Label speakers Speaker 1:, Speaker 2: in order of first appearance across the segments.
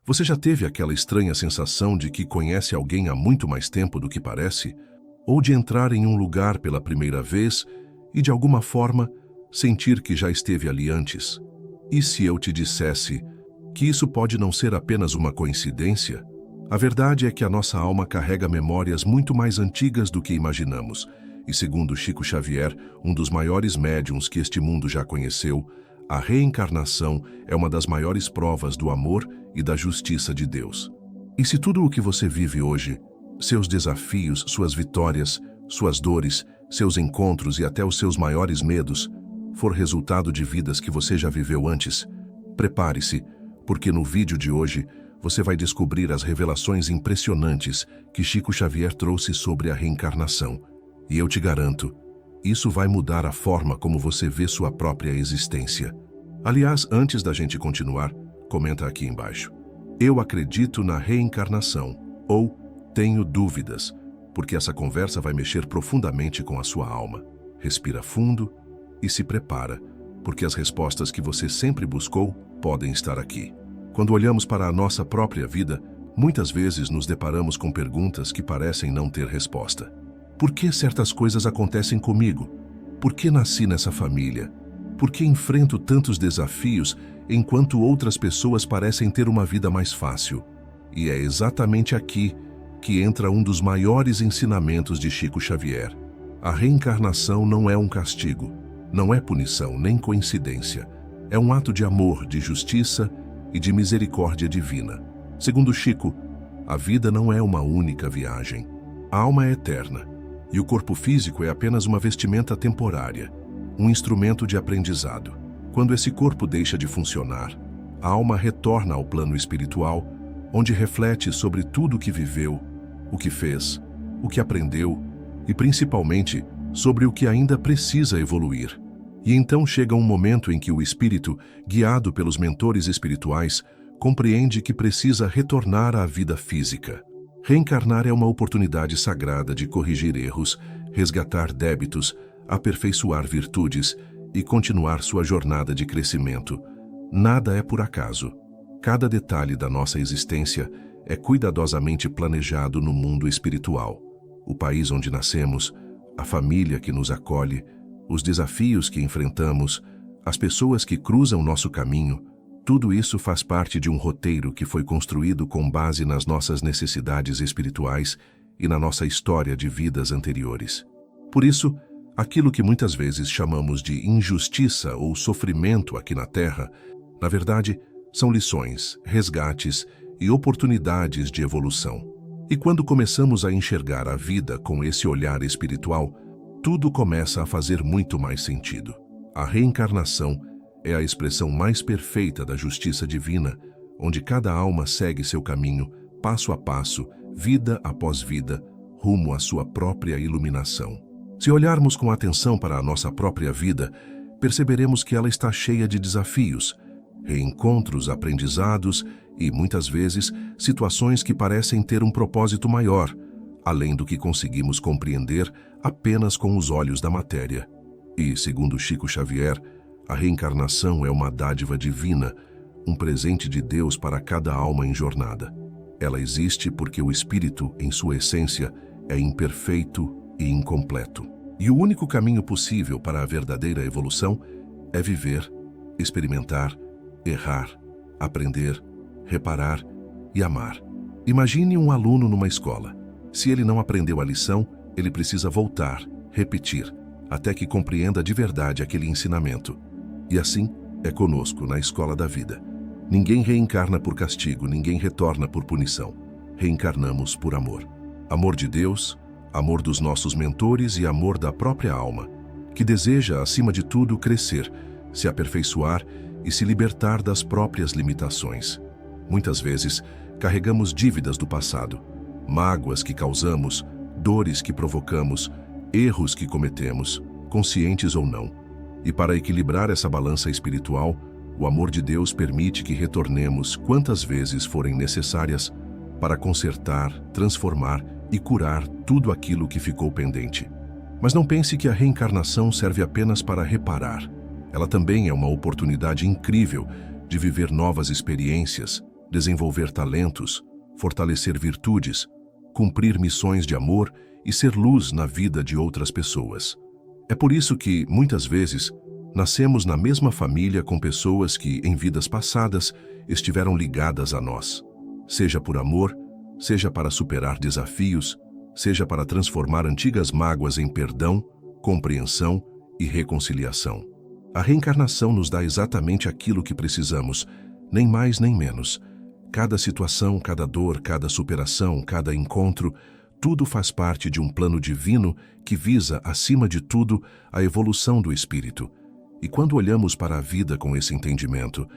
Speaker 1: Você já teve aquela estranha sensação de que conhece alguém há muito mais tempo do que parece? Ou de entrar em um lugar pela primeira vez e, de alguma forma, sentir que já esteve ali antes? E se eu te dissesse que isso pode não ser apenas uma coincidência? A verdade é que a nossa alma carrega memórias muito mais antigas do que imaginamos. E segundo Chico Xavier, um dos maiores médiuns que este mundo já conheceu, a reencarnação é uma das maiores provas do amor e da justiça de Deus. E se tudo o que você vive hoje, seus desafios, suas vitórias, suas dores, seus encontros e até os seus maiores medos, for resultado de vidas que você já viveu antes, prepare-se, porque no vídeo de hoje você vai descobrir as revelações impressionantes que Chico Xavier trouxe sobre a reencarnação. E eu te garanto, isso vai mudar a forma como você vê sua própria existência. Aliás, antes da gente continuar, comenta aqui embaixo: eu acredito na reencarnação, ou tenho dúvidas, porque essa conversa vai mexer profundamente com a sua alma. Respira fundo e se prepara, porque as respostas que você sempre buscou podem estar aqui. Quando olhamos para a nossa própria vida, muitas vezes nos deparamos com perguntas que parecem não ter resposta. Por que certas coisas acontecem comigo? Por que nasci nessa família? Por que enfrento tantos desafios enquanto outras pessoas parecem ter uma vida mais fácil? E é exatamente aqui que entra um dos maiores ensinamentos de Chico Xavier. A reencarnação não é um castigo, não é punição nem coincidência. É um ato de amor, de justiça e de misericórdia divina. Segundo Chico, a vida não é uma única viagem. A alma é eterna. E o corpo físico é apenas uma vestimenta temporária, um instrumento de aprendizado. Quando esse corpo deixa de funcionar, a alma retorna ao plano espiritual, onde reflete sobre tudo o que viveu, o que fez, o que aprendeu e, principalmente, sobre o que ainda precisa evoluir. E então chega um momento em que o espírito, guiado pelos mentores espirituais, compreende que precisa retornar à vida física. Reencarnar é uma oportunidade sagrada de corrigir erros, resgatar débitos, aperfeiçoar virtudes e continuar sua jornada de crescimento. Nada é por acaso. Cada detalhe da nossa existência é cuidadosamente planejado no mundo espiritual. O país onde nascemos, a família que nos acolhe, os desafios que enfrentamos, as pessoas que cruzam nosso caminho, tudo isso faz parte de um roteiro que foi construído com base nas nossas necessidades espirituais e na nossa história de vidas anteriores. Por isso, aquilo que muitas vezes chamamos de injustiça ou sofrimento aqui na Terra, na verdade, são lições, resgates e oportunidades de evolução. E quando começamos a enxergar a vida com esse olhar espiritual, tudo começa a fazer muito mais sentido. A reencarnação é a expressão mais perfeita da justiça divina, onde cada alma segue seu caminho, passo a passo, vida após vida, rumo à sua própria iluminação. Se olharmos com atenção para a nossa própria vida, perceberemos que ela está cheia de desafios, reencontros, aprendizados e, muitas vezes, situações que parecem ter um propósito maior, além do que conseguimos compreender apenas com os olhos da matéria. E, segundo Chico Xavier, a reencarnação é uma dádiva divina, um presente de Deus para cada alma em jornada. Ela existe porque o espírito, em sua essência, é imperfeito e incompleto. E o único caminho possível para a verdadeira evolução é viver, experimentar, errar, aprender, reparar e amar. Imagine um aluno numa escola. Se ele não aprendeu a lição, ele precisa voltar, repetir, até que compreenda de verdade aquele ensinamento. E assim é conosco na escola da vida. Ninguém reencarna por castigo, ninguém retorna por punição. Reencarnamos por amor. Amor de Deus, amor dos nossos mentores e amor da própria alma, que deseja, acima de tudo, crescer, se aperfeiçoar e se libertar das próprias limitações. Muitas vezes, carregamos dívidas do passado, mágoas que causamos, dores que provocamos, erros que cometemos, conscientes ou não. E para equilibrar essa balança espiritual, o amor de Deus permite que retornemos quantas vezes forem necessárias para consertar, transformar e curar tudo aquilo que ficou pendente. Mas não pense que a reencarnação serve apenas para reparar. Ela também é uma oportunidade incrível de viver novas experiências, desenvolver talentos, fortalecer virtudes, cumprir missões de amor e ser luz na vida de outras pessoas. É por isso que, muitas vezes, nascemos na mesma família com pessoas que, em vidas passadas, estiveram ligadas a nós. Seja por amor, seja para superar desafios, seja para transformar antigas mágoas em perdão, compreensão e reconciliação. A reencarnação nos dá exatamente aquilo que precisamos, nem mais nem menos. Cada situação, cada dor, cada superação, cada encontro, tudo faz parte de um plano divino que visa, acima de tudo, a evolução do espírito. E quando olhamos para a vida com esse entendimento,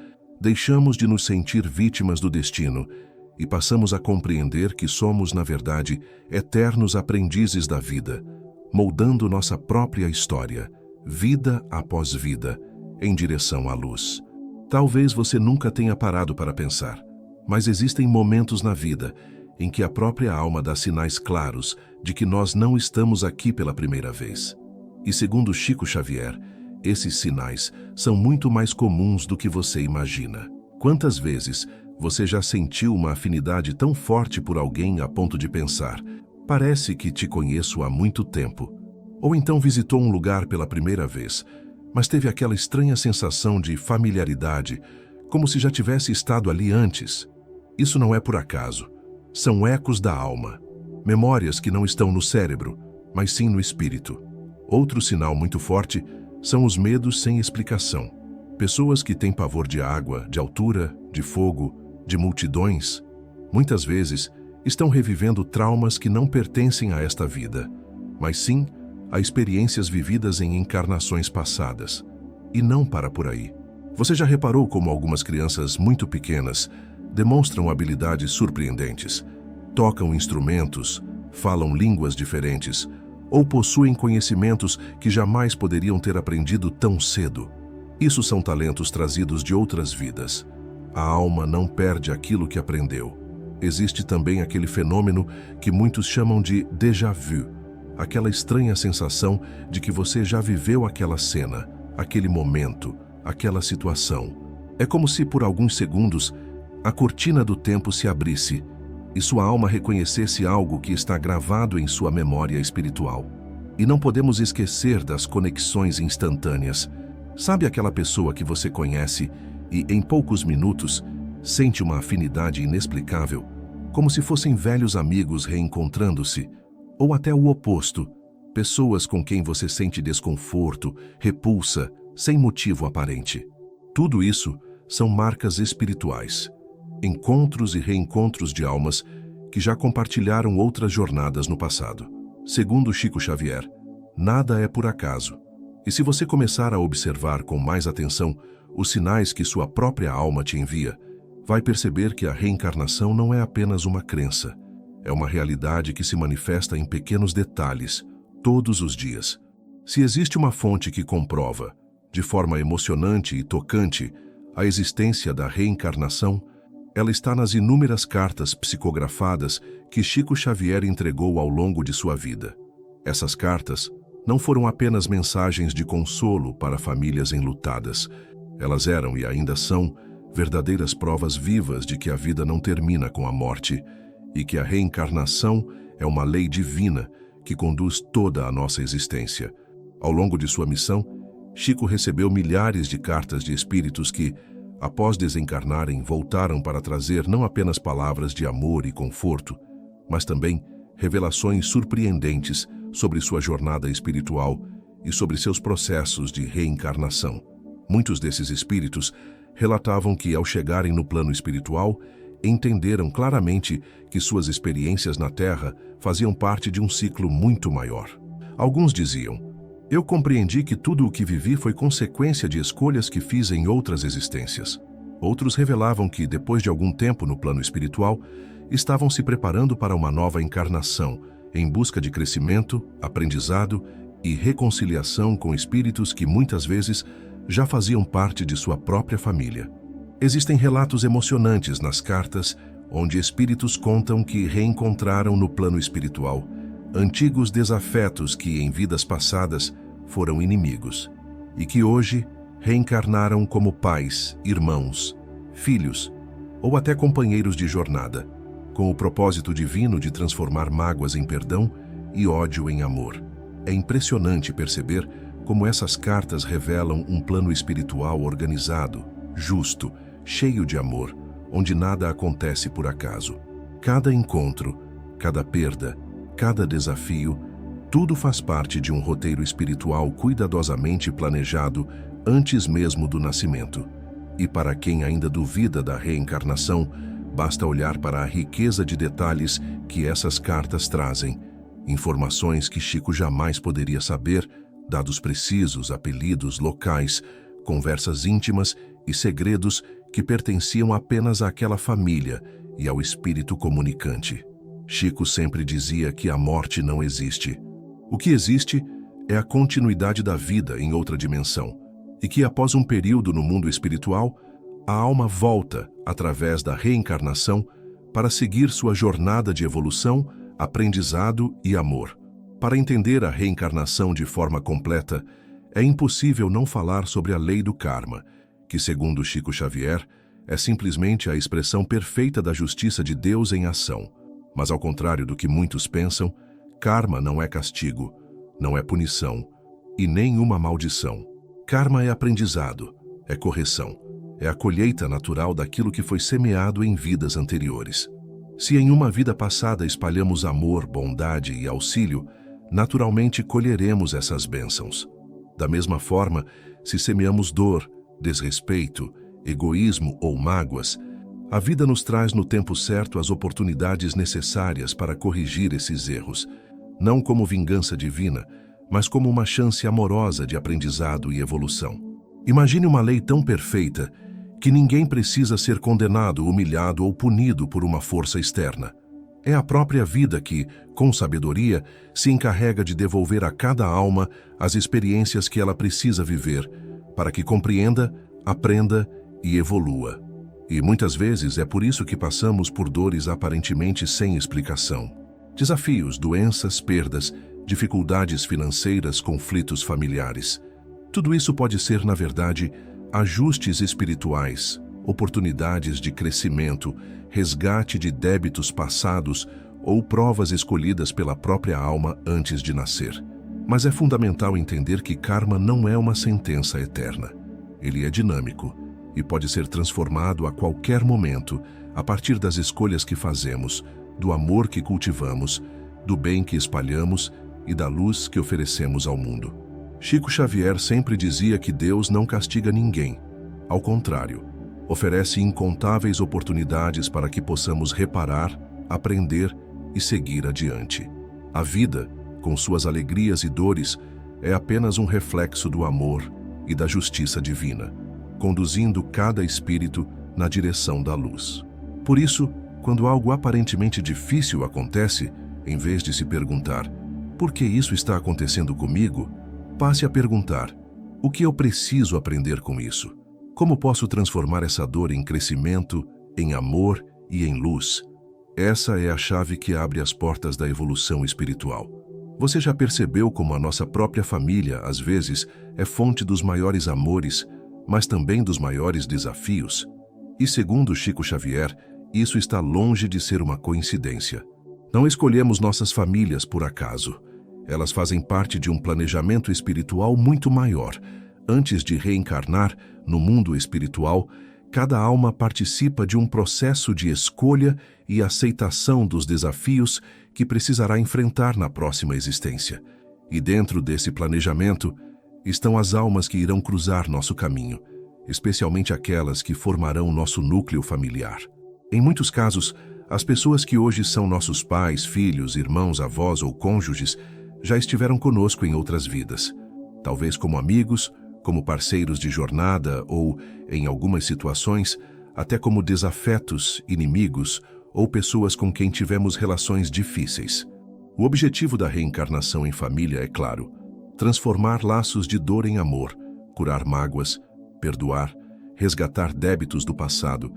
Speaker 1: deixamos de nos sentir vítimas do destino e passamos a compreender que somos, na verdade, eternos aprendizes da vida, moldando nossa própria história, vida após vida, em direção à luz. Talvez você nunca tenha parado para pensar, mas existem momentos na vida em que a própria alma dá sinais claros de que nós não estamos aqui pela primeira vez. E segundo Chico Xavier, esses sinais são muito mais comuns do que você imagina. Quantas vezes você já sentiu uma afinidade tão forte por alguém a ponto de pensar: parece que te conheço há muito tempo? Ou então visitou um lugar pela primeira vez, mas teve aquela estranha sensação de familiaridade, como se já tivesse estado ali antes. Isso não é por acaso. São ecos da alma, memórias que não estão no cérebro, mas sim no espírito. Outro sinal muito forte são os medos sem explicação. Pessoas que têm pavor de água, de altura, de fogo, de multidões, muitas vezes estão revivendo traumas que não pertencem a esta vida, mas sim a experiências vividas em encarnações passadas. E não para por aí. Você já reparou como algumas crianças muito pequenas demonstram habilidades surpreendentes, tocam instrumentos, falam línguas diferentes ou possuem conhecimentos que jamais poderiam ter aprendido tão cedo? Isso são talentos trazidos de outras vidas. A alma não perde aquilo que aprendeu. Existe também aquele fenômeno que muitos chamam de déjà vu, aquela estranha sensação de que você já viveu aquela cena, aquele momento, aquela situação. É como se por alguns segundos a cortina do tempo se abrisse e sua alma reconhecesse algo que está gravado em sua memória espiritual. E não podemos esquecer das conexões instantâneas. Sabe aquela pessoa que você conhece e, em poucos minutos, sente uma afinidade inexplicável, como se fossem velhos amigos reencontrando-se? Ou até o oposto, pessoas com quem você sente desconforto, repulsa, sem motivo aparente. Tudo isso são marcas espirituais, encontros e reencontros de almas que já compartilharam outras jornadas no passado. Segundo Chico Xavier, nada é por acaso. E se você começar a observar com mais atenção os sinais que sua própria alma te envia, vai perceber que a reencarnação não é apenas uma crença. É uma realidade que se manifesta em pequenos detalhes, todos os dias. Se existe uma fonte que comprova, de forma emocionante e tocante, a existência da reencarnação, ela está nas inúmeras cartas psicografadas que Chico Xavier entregou ao longo de sua vida. Essas cartas não foram apenas mensagens de consolo para famílias enlutadas. Elas eram e ainda são verdadeiras provas vivas de que a vida não termina com a morte e que a reencarnação é uma lei divina que conduz toda a nossa existência. Ao longo de sua missão, Chico recebeu milhares de cartas de espíritos que, após desencarnarem, voltaram para trazer não apenas palavras de amor e conforto, mas também revelações surpreendentes sobre sua jornada espiritual e sobre seus processos de reencarnação. Muitos desses espíritos relatavam que, ao chegarem no plano espiritual, entenderam claramente que suas experiências na Terra faziam parte de um ciclo muito maior. Alguns diziam: eu compreendi que tudo o que vivi foi consequência de escolhas que fiz em outras existências. Outros revelavam que, depois de algum tempo no plano espiritual, estavam se preparando para uma nova encarnação, em busca de crescimento, aprendizado e reconciliação com espíritos que muitas vezes já faziam parte de sua própria família. Existem relatos emocionantes nas cartas onde espíritos contam que reencontraram no plano espiritual antigos desafetos que em vidas passadas foram inimigos e que hoje reencarnaram como pais, irmãos, filhos ou até companheiros de jornada, com o propósito divino de transformar mágoas em perdão e ódio em amor. É impressionante perceber como essas cartas revelam um plano espiritual organizado, justo, cheio de amor, onde nada acontece por acaso. Cada encontro, cada perda, cada desafio, tudo faz parte de um roteiro espiritual cuidadosamente planejado antes mesmo do nascimento. E para quem ainda duvida da reencarnação, basta olhar para a riqueza de detalhes que essas cartas trazem, informações que Chico jamais poderia saber, dados precisos, apelidos, locais, conversas íntimas e segredos que pertenciam apenas àquela família e ao espírito comunicante. Chico sempre dizia que a morte não existe. O que existe é a continuidade da vida em outra dimensão, e que após um período no mundo espiritual, a alma volta, através da reencarnação, para seguir sua jornada de evolução, aprendizado e amor. Para entender a reencarnação de forma completa, é impossível não falar sobre a lei do karma, que, segundo Chico Xavier, é simplesmente a expressão perfeita da justiça de Deus em ação. Mas ao contrário do que muitos pensam, karma não é castigo, não é punição e nem uma maldição. Karma é aprendizado, é correção, é a colheita natural daquilo que foi semeado em vidas anteriores. Se em uma vida passada espalhamos amor, bondade e auxílio, naturalmente colheremos essas bênçãos. Da mesma forma, se semeamos dor, desrespeito, egoísmo ou mágoas, a vida nos traz no tempo certo as oportunidades necessárias para corrigir esses erros, não como vingança divina, mas como uma chance amorosa de aprendizado e evolução. Imagine uma lei tão perfeita que ninguém precisa ser condenado, humilhado ou punido por uma força externa. É a própria vida que, com sabedoria, se encarrega de devolver a cada alma as experiências que ela precisa viver, para que compreenda, aprenda e evolua. E muitas vezes é por isso que passamos por dores aparentemente sem explicação. Desafios, doenças, perdas, dificuldades financeiras, conflitos familiares. Tudo isso pode ser, na verdade, ajustes espirituais, oportunidades de crescimento, resgate de débitos passados ou provas escolhidas pela própria alma antes de nascer. Mas é fundamental entender que karma não é uma sentença eterna. Ele é dinâmico e pode ser transformado a qualquer momento a partir das escolhas que fazemos, do amor que cultivamos, do bem que espalhamos e da luz que oferecemos ao mundo. Chico Xavier sempre dizia que Deus não castiga ninguém. Ao contrário, oferece incontáveis oportunidades para que possamos reparar, aprender e seguir adiante. A vida, com suas alegrias e dores, é apenas um reflexo do amor e da justiça divina, conduzindo cada espírito na direção da luz. Por isso, quando algo aparentemente difícil acontece, em vez de se perguntar, por que isso está acontecendo comigo? Passe a perguntar, o que eu preciso aprender com isso? Como posso transformar essa dor em crescimento, em amor e em luz? Essa é a chave que abre as portas da evolução espiritual. Você já percebeu como a nossa própria família, às vezes, é fonte dos maiores amores, mas também dos maiores desafios? E segundo Chico Xavier, isso está longe de ser uma coincidência. Não escolhemos nossas famílias por acaso. Elas fazem parte de um planejamento espiritual muito maior. Antes de reencarnar no mundo espiritual, cada alma participa de um processo de escolha e aceitação dos desafios que precisará enfrentar na próxima existência. E dentro desse planejamento estão as almas que irão cruzar nosso caminho, especialmente aquelas que formarão nosso núcleo familiar. Em muitos casos, as pessoas que hoje são nossos pais, filhos, irmãos, avós ou cônjuges já estiveram conosco em outras vidas, talvez como amigos, como parceiros de jornada ou, em algumas situações, até como desafetos, inimigos ou pessoas com quem tivemos relações difíceis. O objetivo da reencarnação em família é claro: transformar laços de dor em amor, curar mágoas, perdoar, resgatar débitos do passado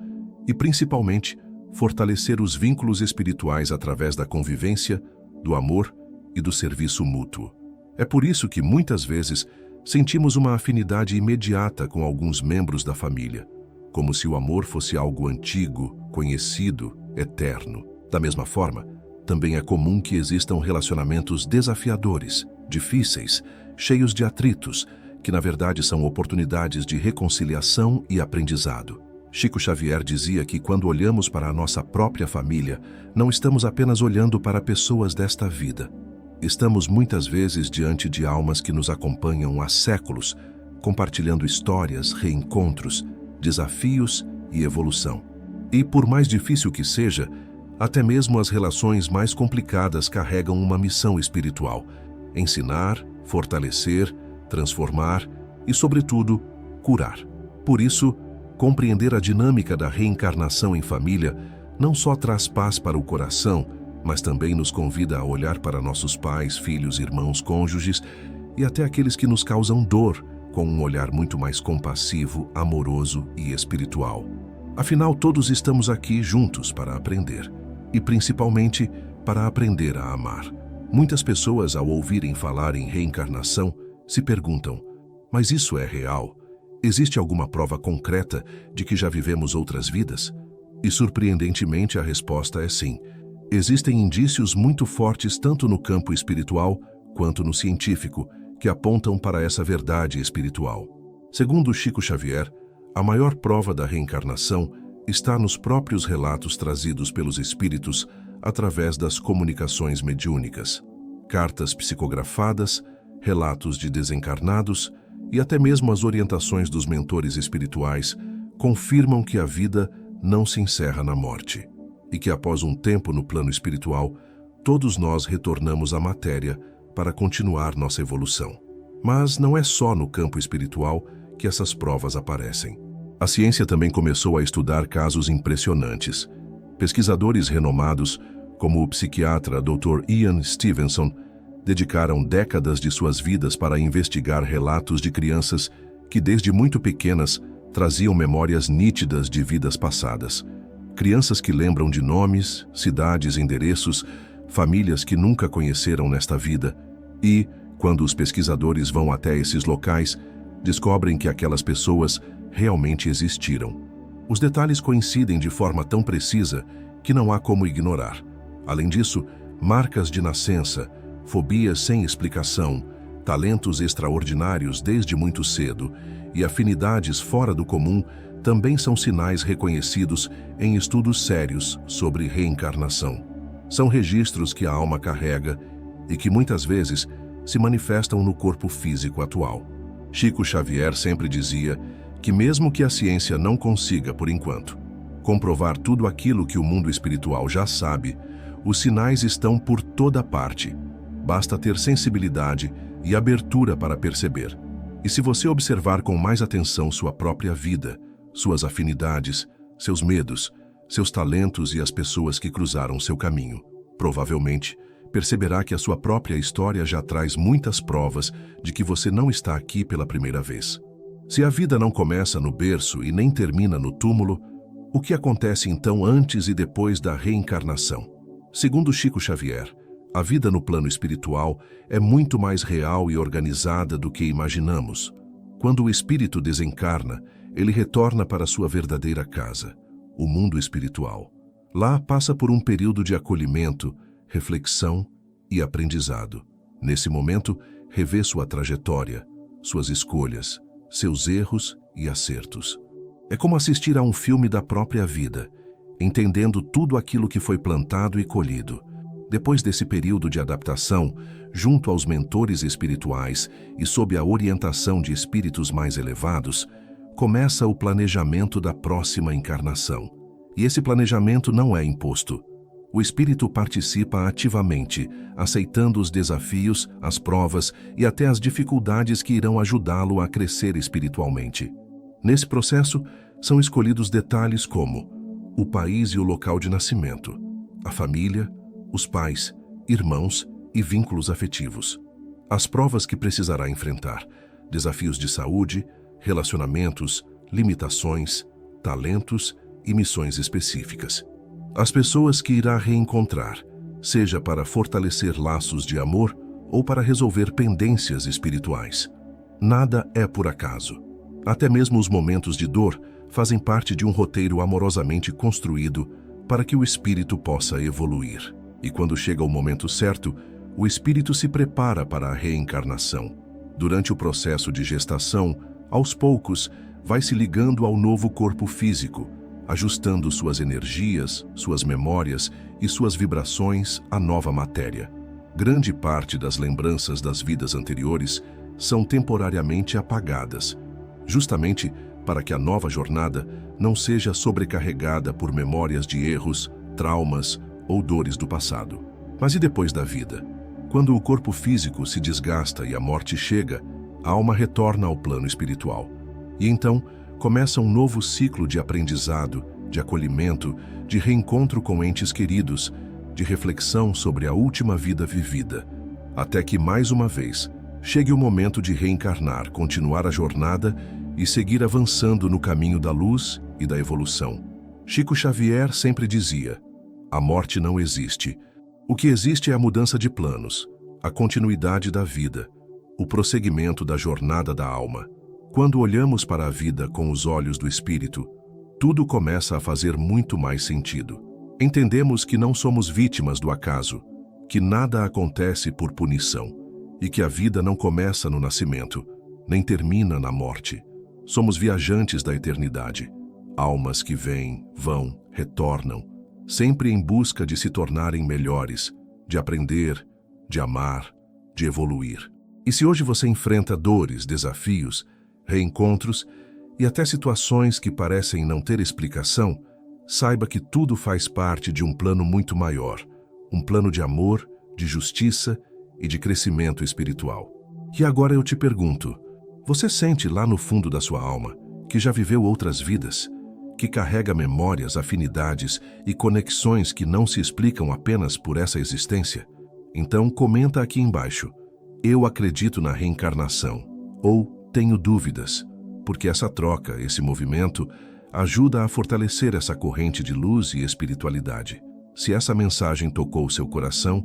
Speaker 1: e, principalmente, fortalecer os vínculos espirituais através da convivência, do amor e do serviço mútuo. É por isso que, muitas vezes, sentimos uma afinidade imediata com alguns membros da família. como se o amor fosse algo antigo, conhecido, eterno. Da mesma forma, também é comum que existam relacionamentos desafiadores, difíceis, cheios de atritos, que na verdade são oportunidades de reconciliação e aprendizado. Chico Xavier dizia que quando olhamos para a nossa própria família, não estamos apenas olhando para pessoas desta vida. Estamos muitas vezes diante de almas que nos acompanham há séculos, compartilhando histórias, reencontros, desafios e evolução. E por mais difícil que seja, até mesmo as relações mais complicadas carregam uma missão espiritual: ensinar, fortalecer, transformar e, sobretudo, curar. Por isso, compreender a dinâmica da reencarnação em família não só traz paz para o coração, mas também nos convida a olhar para nossos pais, filhos, irmãos, cônjuges e até aqueles que nos causam dor, com um olhar muito mais compassivo, amoroso e espiritual. Afinal, todos estamos aqui juntos para aprender, e principalmente para aprender a amar. Muitas pessoas, ao ouvirem falar em reencarnação, se perguntam: mas isso é real? Existe alguma prova concreta de que já vivemos outras vidas? E surpreendentemente a resposta é sim. Existem indícios muito fortes tanto no campo espiritual quanto no científico que apontam para essa verdade espiritual. Segundo Chico Xavier, a maior prova da reencarnação está nos próprios relatos trazidos pelos espíritos através das comunicações mediúnicas, cartas psicografadas, relatos de desencarnados e até mesmo as orientações dos mentores espirituais confirmam que a vida não se encerra na morte e que após um tempo no plano espiritual, todos nós retornamos à matéria para continuar nossa evolução. Mas não é só no campo espiritual que essas provas aparecem. A ciência também começou a estudar casos impressionantes. Pesquisadores renomados, como o psiquiatra Dr. Ian Stevenson, dedicaram décadas de suas vidas para investigar relatos de crianças que, desde muito pequenas, traziam memórias nítidas de vidas passadas. Crianças que lembram de nomes, cidades, endereços, famílias que nunca conheceram nesta vida e, quando os pesquisadores vão até esses locais, descobrem que aquelas pessoas realmente existiram. Os detalhes coincidem de forma tão precisa que não há como ignorar. Além disso, marcas de nascença, fobias sem explicação, talentos extraordinários desde muito cedo e afinidades fora do comum também são sinais reconhecidos em estudos sérios sobre reencarnação. São registros que a alma carrega e que muitas vezes se manifestam no corpo físico atual. Chico Xavier sempre dizia que mesmo que a ciência não consiga, por enquanto, comprovar tudo aquilo que o mundo espiritual já sabe, os sinais estão por toda parte. Basta ter sensibilidade e abertura para perceber. E se você observar com mais atenção sua própria vida, suas afinidades, seus medos, seus talentos e as pessoas que cruzaram seu caminho, provavelmente perceberá que a sua própria história já traz muitas provas de que você não está aqui pela primeira vez. Se a vida não começa no berço e nem termina no túmulo, o que acontece então antes e depois da reencarnação? Segundo Chico Xavier, a vida no plano espiritual é muito mais real e organizada do que imaginamos. Quando o espírito desencarna, ele retorna para sua verdadeira casa, o mundo espiritual. Lá passa por um período de acolhimento, reflexão e aprendizado. Nesse momento, revê sua trajetória, suas escolhas, seus erros e acertos. É como assistir a um filme da própria vida, entendendo tudo aquilo que foi plantado e colhido. Depois desse período de adaptação, junto aos mentores espirituais e sob a orientação de espíritos mais elevados, começa o planejamento da próxima encarnação. E esse planejamento não é imposto. O espírito participa ativamente, aceitando os desafios, as provas e até as dificuldades que irão ajudá-lo a crescer espiritualmente. Nesse processo, são escolhidos detalhes como o país e o local de nascimento, a família, os pais, irmãos e vínculos afetivos. As provas que precisará enfrentar, desafios de saúde, relacionamentos, limitações, talentos e missões específicas. As pessoas que irá reencontrar, seja para fortalecer laços de amor ou para resolver pendências espirituais. Nada é por acaso. Até mesmo os momentos de dor fazem parte de um roteiro amorosamente construído para que o espírito possa evoluir. E quando chega o momento certo, o espírito se prepara para a reencarnação. Durante o processo de gestação, aos poucos, vai se ligando ao novo corpo físico, ajustando suas energias, suas memórias e suas vibrações à nova matéria. Grande parte das lembranças das vidas anteriores são temporariamente apagadas, justamente para que a nova jornada não seja sobrecarregada por memórias de erros, traumas ou dores do passado. Mas e depois da vida? Quando o corpo físico se desgasta e a morte chega, a alma retorna ao plano espiritual. E então começa um novo ciclo de aprendizado, de acolhimento, de reencontro com entes queridos, de reflexão sobre a última vida vivida, até que, mais uma vez, chegue o momento de reencarnar, continuar a jornada e seguir avançando no caminho da luz e da evolução. Chico Xavier sempre dizia: a morte não existe. O que existe é a mudança de planos, a continuidade da vida, o prosseguimento da jornada da alma. Quando olhamos para a vida com os olhos do espírito, tudo começa a fazer muito mais sentido. Entendemos que não somos vítimas do acaso, que nada acontece por punição e que a vida não começa no nascimento, nem termina na morte. Somos viajantes da eternidade, almas que vêm, vão, retornam, sempre em busca de se tornarem melhores, de aprender, de amar, de evoluir. E se hoje você enfrenta dores, desafios, reencontros e até situações que parecem não ter explicação, saiba que tudo faz parte de um plano muito maior, um plano de amor, de justiça e de crescimento espiritual. E agora eu te pergunto, você sente lá no fundo da sua alma que já viveu outras vidas, que carrega memórias, afinidades e conexões que não se explicam apenas por essa existência? Então comenta aqui embaixo: eu acredito na reencarnação, ou tenho dúvidas, porque essa troca, esse movimento, ajuda a fortalecer essa corrente de luz e espiritualidade. Se essa mensagem tocou seu coração,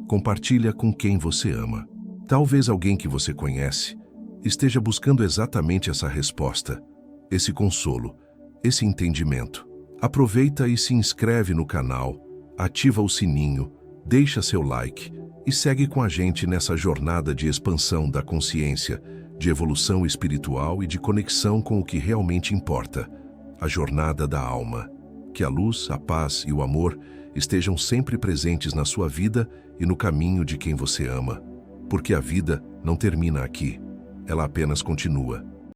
Speaker 1: compartilha com quem você ama. Talvez alguém que você conhece esteja buscando exatamente essa resposta, esse consolo, esse entendimento. Aproveita e se inscreve no canal, ativa o sininho, deixa seu like e segue com a gente nessa jornada de expansão da consciência, de evolução espiritual e de conexão com o que realmente importa, a jornada da alma. Que a luz, a paz e o amor estejam sempre presentes na sua vida e no caminho de quem você ama. Porque a vida não termina aqui, ela apenas continua.